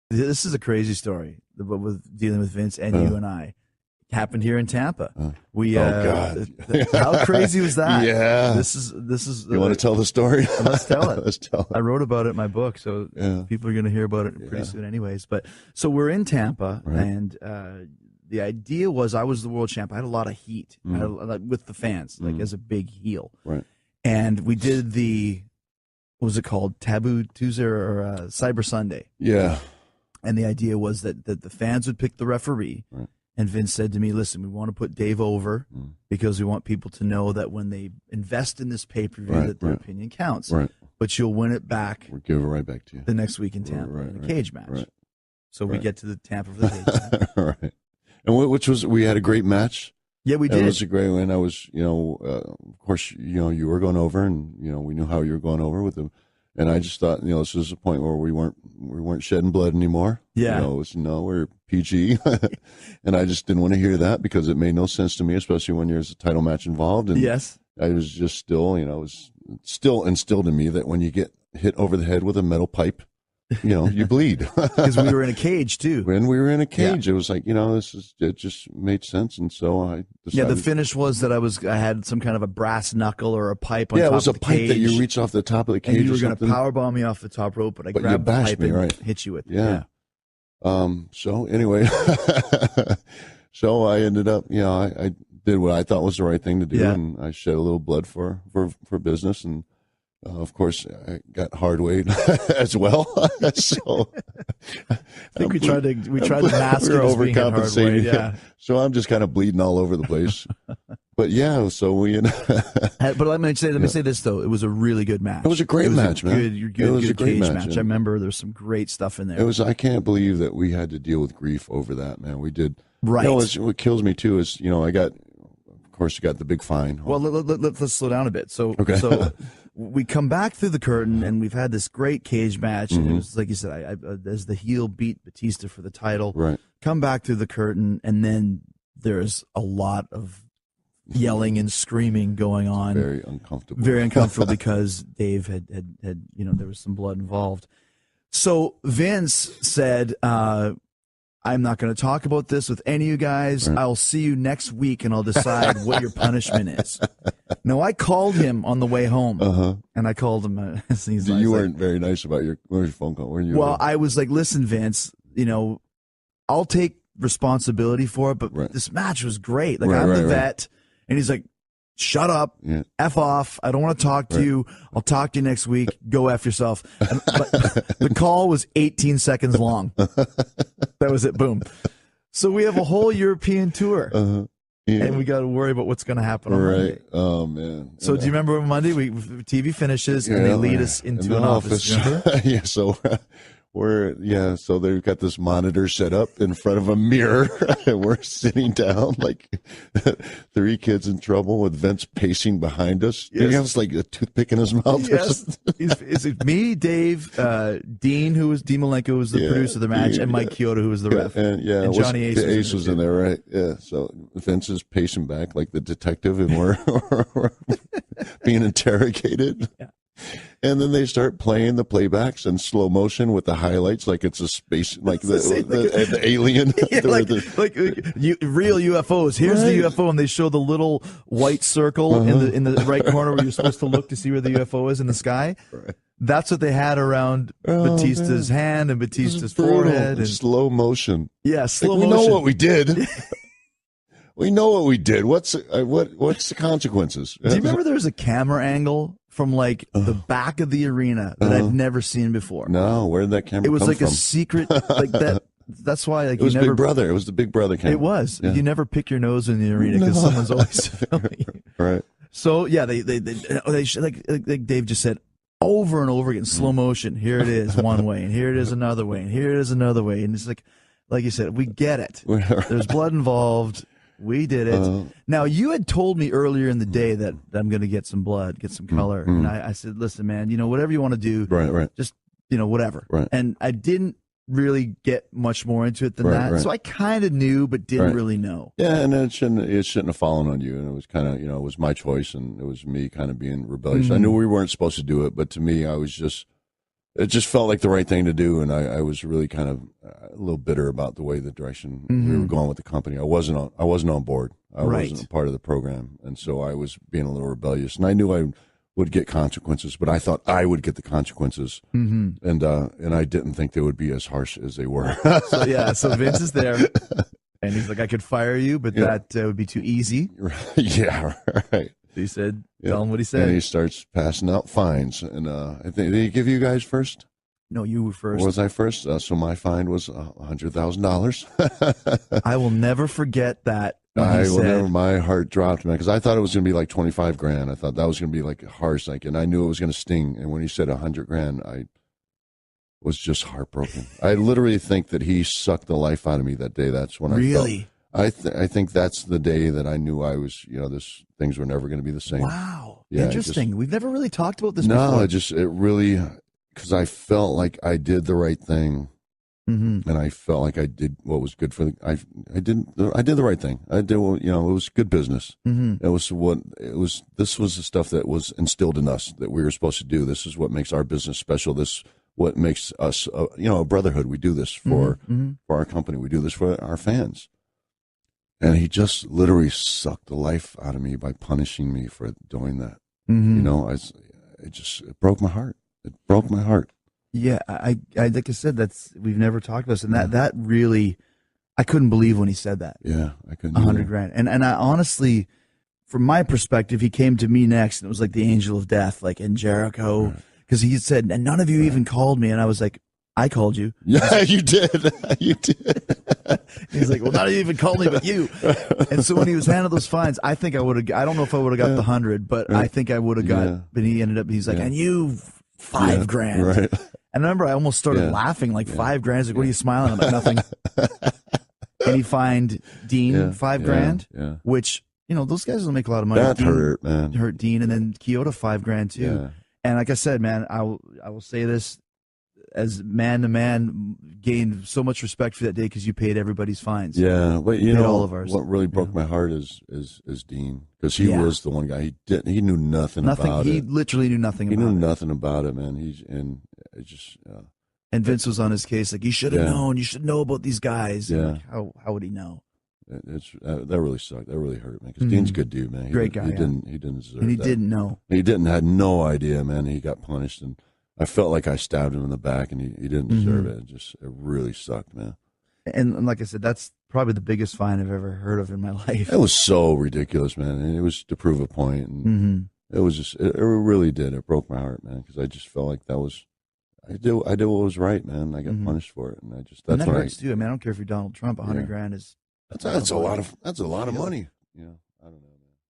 This is a crazy story with dealing with Vince and you and I. It happened here in Tampa. God. How crazy was that? Yeah. This is. You want to tell the story? Let's tell it. Let's tell it. I wrote about it in my book, so people are going to hear about it pretty soon anyways. But so we're in Tampa, and the idea was I was the world champ. I had a lot of heat with the fans, like as a big heel. Right. And we did what was it called? Taboo Tuesday or Cyber Sunday. Yeah. And the idea was that the fans would pick the referee. Right. And Vince said to me, listen, we want to put Dave over because we want people to know that when they invest in this pay-per-view that their opinion counts. Right. But you'll win it back. We'll give it right back to you. The next week in Tampa in a cage match. Right. So we get to the Tampa for the cage match. Right. And we had a great match. Yeah, we did. It was a great win. I was, of course, you were going over, and we knew how you were going over with them. And I just thought, this was a point where we weren't shedding blood anymore. Yeah, we're PG, and I just didn't want to hear that because it made no sense to me, especially when there's a title match involved. And yes, I was just still, it was still instilled in me that when you get hit over the head with a metal pipe, you bleed. Because we were in a cage too. When we were in a cage, it was like, it just made sense. And so I decided. Yeah, the finish was that I had some kind of a brass knuckle or a pipe on top of the cage. Yeah, it was a pipe that you reach off the top of the cage. And you were going to powerbomb me off the top rope, but I grabbed the pipe and hit you with it. Yeah. So anyway, so I ended up, I did what I thought was the right thing to do. And I shed a little blood for business. And of course, I got hard weight as well. So I think we tried to mask it as being hard weight. Yeah. So I'm just kind of bleeding all over the place. But so we. But let me say this though, it was a really good match. It was a great match, man. It was a great cage match. I remember there's some great stuff in there. It was. I can't believe that we had to deal with grief over that, man. We did. Right. What kills me too is I got. Of course, you got the big fine. Well, let's slow down a bit. So we come back through the curtain, and we've had this great cage match. Mm-hmm. It was like you said, as the heel beat Batista for the title. Right. Come back through the curtain, and then there's a lot of yelling and screaming going on. Very uncomfortable. Very uncomfortable because Dave had there was some blood involved. So Vince said, I'm not going to talk about this with any of you guys. Right. I'll see you next week, and I'll decide what your punishment is. Now, I called him on the way home, and I called him. You weren't very nice about your phone call, were you? Well, I was like, listen, Vince, I'll take responsibility for it, but this match was great. Like, I'm the vet. And he's like, shut up, F off. I don't want to talk to you. I'll talk to you next week. Go F yourself. But the call was 18 seconds long. That was it. Boom. So we have a whole European tour. And we got to worry about what's going to happen on Monday. Oh, man. So do you remember Monday? TV finishes, and they lead us into an office. Yeah, so... so they've got this monitor set up in front of a mirror, and we're sitting down like three kids in trouble with Vince pacing behind us. Yes. He has like a toothpick in his mouth. Yes. Is it me, Dave, Dean, Dean Malenko, who was the producer of the match, and Mike Chioda, who was the ref. And Johnny Ace. The Ace was in there, right? Yeah. So Vince is pacing back like the detective, and we're being interrogated. Yeah. And then they start playing the playbacks in slow motion with the highlights, like it's a space, like the alien. Yeah, real UFOs. Here's the UFO, and they show the little white circle in the right corner where you're supposed to look to see where the UFO is in the sky. Right. That's what they had around Batista's hand and Batista's forehead. And slow motion. Yeah, slow motion. We know what we did. We know what we did. What's the consequences? Do you remember there was a camera angle from like the back of the arena that I'd never seen before? No, where did that camera come from? It was like a secret, like that. That's why it was Big Brother. It was the Big Brother camera. It was. Yeah. You never pick your nose in the arena because someone's always filming you. Right. So yeah, they like Dave just said over and over again, slow motion. Here it is one way, and here it is another way, and here it is another way, and it's like you said, we get it. There's blood involved. We did it. Now, you had told me earlier in the day that I'm going to get some blood, get some color. And I said, listen, man, whatever you want to do, just, whatever. Right. And I didn't really get much more into it than that. Right. So I kind of knew, but didn't really know. Yeah, and it shouldn't have fallen on you. And it was kind of, it was my choice, and it was me kind of being rebellious. I knew we weren't supposed to do it, but to me, it just felt like the right thing to do, and I was really kind of little bitter about the way the direction we were going with the company. I wasn't on board. I wasn't a part of the program, and so I was being a little rebellious. And I knew I would get consequences, but I thought I would get the consequences, and I didn't think they would be as harsh as they were. So Vince is there, and he's like, "I could fire you, but that would be too easy." Yeah, right. So he said, "Tell him what he said." And he starts passing out fines, and I think did he give you guys first? No, you were first. Or was I first? So my fine was $100,000. I will never forget that. My heart dropped, man, because I thought it was going to be like 25 grand. I thought that was going to be like harsh, and I knew it was going to sting. And when he said 100 grand, I was just heartbroken. I literally think that he sucked the life out of me that day. That's when really? I think that's the day that I knew I was, things were never going to be the same. Wow. Yeah, interesting. We've never really talked about this before. No, it really, because I felt like I did the right thing. And I felt like I did what was good for I did the right thing. I did what, it was good business. This was the stuff that was instilled in us that we were supposed to do. This is what makes our business special. This what makes us a brotherhood. We do this for our company. We do this for our fans. And he just literally sucked the life out of me by punishing me for doing that. It broke my heart. It broke my heart. Yeah, I like I said, we've never talked about this, and that really, I couldn't believe when he said that. Yeah, I couldn't. 100 grand, and I honestly, from my perspective, he came to me next, and it was like the angel of death, like in Jericho, because he said, and none of you even called me, and I was like, I called you. Yeah, you did. You did. He's like, well, not even called me, but you. And so when he was handing those fines, I think I would have. I don't know if I would have got the 100, but I think I would have got. But he ended up. He's like, and you $5 grand. Right. And I remember I almost started laughing, like $5 grand. Like, what are you smiling about? Nothing. And he fined Dean $5 grand, which, those guys will make a lot of money. That hurt, man. Hurt Dean, and then Kyoto $5 grand too. Yeah. And like I said, man, I will say this, as man to man, gained so much respect for that day because you paid everybody's fines. Yeah, but all of ours. What really broke my heart is Dean, because he was the one guy. He knew nothing about it. He literally knew nothing about it. He knew nothing about it, man. And Vince was on his case, like, you should have known. You should know about these guys. Yeah. Like, how would he know? That really sucked. That really hurt, man. Because Dean's a good dude, man. Great guy. He didn't deserve and he that. didn't know. He had no idea, man. He got punished, and I felt like I stabbed him in the back, and he didn't deserve it. It really sucked, man. And like I said, that's probably the biggest fine I've ever heard of in my life. It was so ridiculous, man. And it was to prove a point. And it was just, it really did. It broke my heart, man, because I just felt like that was, I did what was right, man. I got punished for it, and that hurts too. I mean, I don't care if you're Donald Trump. 100 grand is that's a lot of money. I don't know.